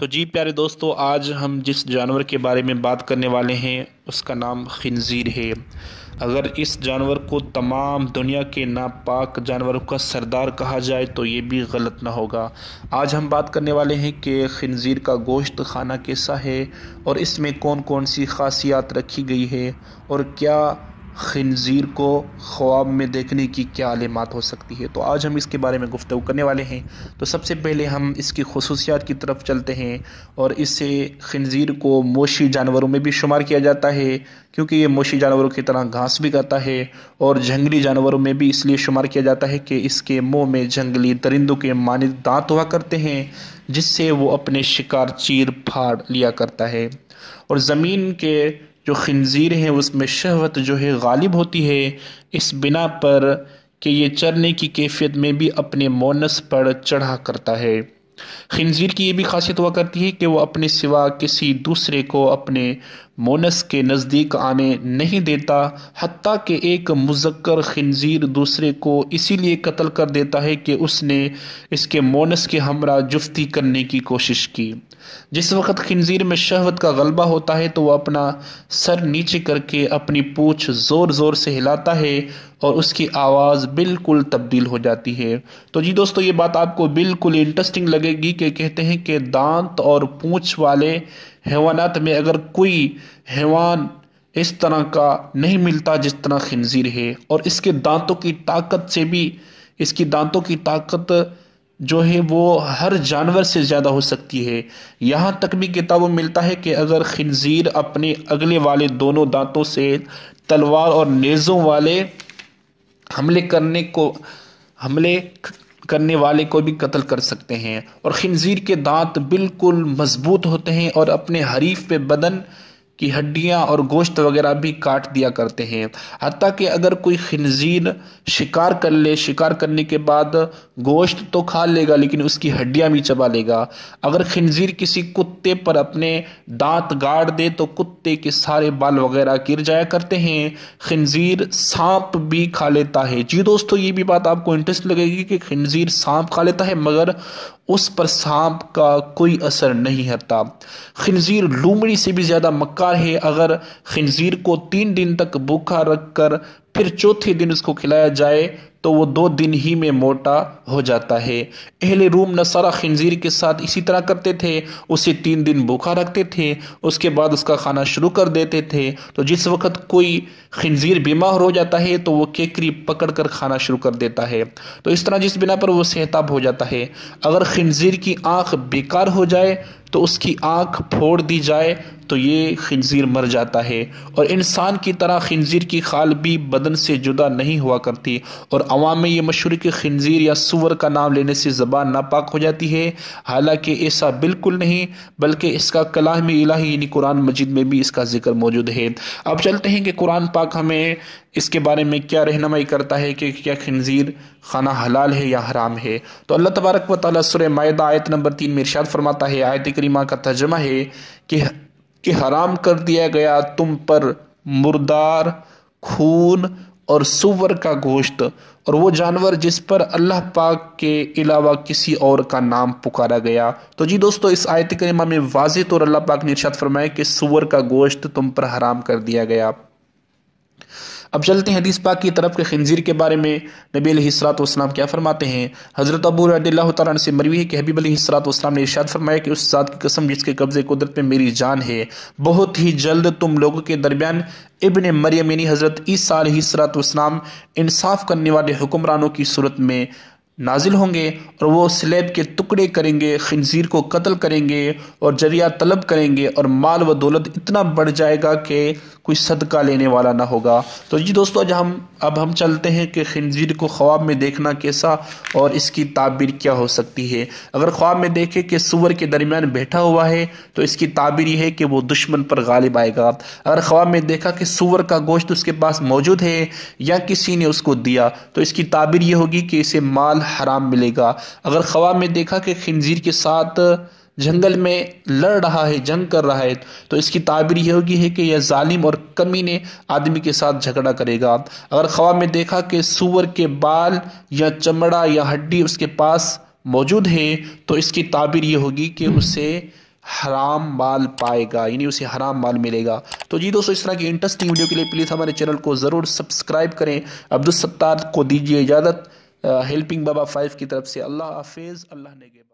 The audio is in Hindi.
तो जी प्यारे दोस्तों, आज हम जिस जानवर के बारे में बात करने वाले हैं उसका नाम खिंजीर है। अगर इस जानवर को तमाम दुनिया के नापाक जानवरों का सरदार कहा जाए तो ये भी गलत ना होगा। आज हम बात करने वाले हैं कि खिंजीर का गोश्त खाना कैसा है और इसमें कौन कौन सी खासियत रखी गई है और क्या खिंजीर को ख्वाब में देखने की क्या अलामत हो सकती है। तो आज हम इसके बारे में गुफ्तगू करने वाले हैं। तो सबसे पहले हम इसकी खुसूसियात की तरफ चलते हैं और इससे खिंजीर को मोशी जानवरों में भी शुमार किया जाता है क्योंकि ये मोशी जानवरों की तरह घास भी खाता है, और जंगली जानवरों में भी इसलिए शुमार किया जाता है कि इसके मुंह में जंगली दरिंदों के मानिंद दांत हुआ करते हैं जिससे वो अपने शिकार चीर फाड़ लिया करता है। और ज़मीन के जो खिंजीर हैं उसमें शहवत जो है गालिब होती है, इस बिना पर कि ये चरने की कैफियत में भी अपने मोनस पर चढ़ा करता है। खिंजीर की ये भी खासियत हुआ करती है कि वो अपने सिवा किसी दूसरे को अपने मोनस के नज़दीक आने नहीं देता, हत्ता कि एक मुज़क्कर खिंजीर दूसरे को इसीलिए कत्ल कर देता है कि उसने इसके मोनस के हमरा जुफ्ती करने की कोशिश की। जिस वक़्त खिंजीर में शहवत का गलबा होता है तो वह अपना सर नीचे करके अपनी पूँछ ज़ोर ज़ोर से हिलाता है और उसकी आवाज़ बिल्कुल तब्दील हो जाती है। तो जी दोस्तों, ये बात आपको बिल्कुल इंटरेस्टिंग लगेगी कि कहते हैं कि दांत और पूँछ वाले हैवानात में अगर कोई हैवान इस तरह का नहीं मिलता जिस तरह खिंजीर है। और इसके दांतों की ताकत से भी, इसकी दांतों की ताकत जो है वो हर जानवर से ज़्यादा हो सकती है। यहाँ तक भी किताबों में मिलता है कि अगर खिंजीर अपने अगले वाले दोनों दांतों से तलवार और नेज़ों वाले हमले करने वाले को भी कत्ल कर सकते हैं। और खिंजीर के दांत बिल्कुल मजबूत होते हैं और अपने हरीफ पे बदन की हड्डियां और गोश्त वगैरह भी काट दिया करते हैं। हत्ता कि अगर कोई खिंजीर शिकार कर ले, शिकार करने के बाद गोश्त तो खा लेगा लेकिन उसकी हड्डियां भी चबा लेगा। अगर खिंजीर किसी कुत्ते पर अपने दांत गाड़ दे तो कुत्ते के सारे बाल वगैरह गिर जाया करते हैं। खिंजीर सांप भी खा लेता है। जी दोस्तों, ये भी बात आपको इंटरेस्ट लगेगी कि खिंजीर सांप खा लेता है मगर उस पर सांप का कोई असर नहीं होता। खिंजीर लोमड़ी से भी ज्यादा मक्कार है। अगर खिंजीर को 3 दिन तक भूखा रखकर फिर चौथे दिन उसको खिलाया जाए तो वो 2 दिन ही में मोटा हो जाता है। अहले रूम नसारा खिंजीर के साथ इसी तरह करते थे, उसे 3 दिन भूखा रखते थे, उसके बाद उसका खाना शुरू कर देते थे। तो जिस वक्त कोई खिंजीर बीमार हो जाता है तो वो केकरी पकड़ कर खाना शुरू कर देता है। तो इस तरह जिस बिना पर वो सेहताब हो जाता है। अगर खिंजीर की आंख बेकार हो जाए तो उसकी आंख फोड़ दी जाए तो ये खिंजीर मर जाता है। और इंसान की तरह खिंजीर की खाल भी बदन से जुदा नहीं हुआ करती। और अवाम में ये मशहूर कि खिंजीर या सुअर का नाम लेने से ज़बान नापाक हो जाती है। हालांकि ऐसा बिल्कुल नहीं, बल्कि इसका कलाम इलाही यानी कुरान मजीद में भी इसका जिक्र मौजूद है। अब चलते हैं कि कुरान पाक हमें इसके बारे में क्या रहनुमाई करता है कि क्या खिंजीर खाना हलाल है या हराम है। तो अल्लाह तबारक व तआला सूरह माइदा आयत नंबर 3 में इरशाद फरमाता है। आयत करीमा का तर्जुमा है कि हराम कर दिया गया तुम पर मुर्दार, खून और सुअर का गोश्त और वो जानवर जिस पर अल्लाह पाक के अलावा किसी और का नाम पुकारा गया। तो जी दोस्तों, इस आयत करीमा में वाज़ेह तौर अल्लाह पाक ने इरशाद फरमाया कि सुअर का गोश्त तुम पर हराम कर दिया गया। अब चलते हैं हदीस पाक की तरफ के खिंजीर के बारे में नबी अलैहिस्सलातु वस्सलाम क्या फरमाते हैं। हज़रत अबू रज़ियल्लाहु तआला अन्हु से मरवी है कि हबीब अलैहिस्सलातु वस्सलाम ने इरशाद फरमाया कि उस ज़ात की कसम जिसके कब्ज़े कुदरत में मेरी जान है, बहुत ही जल्द तुम लोगों के दरमियान इब्ने मरियम यानी हज़रत ईसा अलैहिस्सलातु वस्सलाम इंसाफ करने वाले हुक्मरानों की सूरत में नाजिल होंगे और वो स्लेब के टुकड़े करेंगे, खिंजीर को कत्ल करेंगे और जरिया तलब करेंगे और माल व दौलत इतना बढ़ जाएगा कि कोई सदका लेने वाला ना होगा। तो जी दोस्तों, अब हम चलते हैं कि खिंजीर को ख्वाब में देखना कैसा और इसकी ताबीर क्या हो सकती है। अगर ख्वाब में देखे कि सुअर के दरमियान बैठा हुआ है तो इसकी ताबीर यह है कि वो दुश्मन पर गालिब आएगा। अगर ख्वाब में देखा कि सुअर का गोश्त उसके पास मौजूद है या किसी ने उसको दिया तो इसकी ताबीर यह होगी कि इसे माल हराम मिलेगा। अगर ख्वाब में देखा कि खिंजीर के साथ जंगल में लड़ रहा है, जंग कर रहा है, तो इसकी ताबीर यह होगी है कि यह जालिम और कमीने आदमी के साथ झगड़ा करेगा। अगर ख्वाब में देखा कि सूअर के बाल या चमड़ा या हड्डी उसके पास मौजूद है तो इसकी ताबीर यह होगी कि उसे हराम माल पाएगा, यानी उसे हराम माल मिलेगा। तो जी दोस्तों, इस तरह की इंटरेस्टिंग वीडियो के लिए प्लीज़ हमारे चैनल को ज़रूर सब्सक्राइब करें। अब्दुल सत्तार को दीजिए इजाज़त, हेल्पिंग बाबा 5 की तरफ से। अल्लाह हाफिज़, अल्लाह नेगेबान।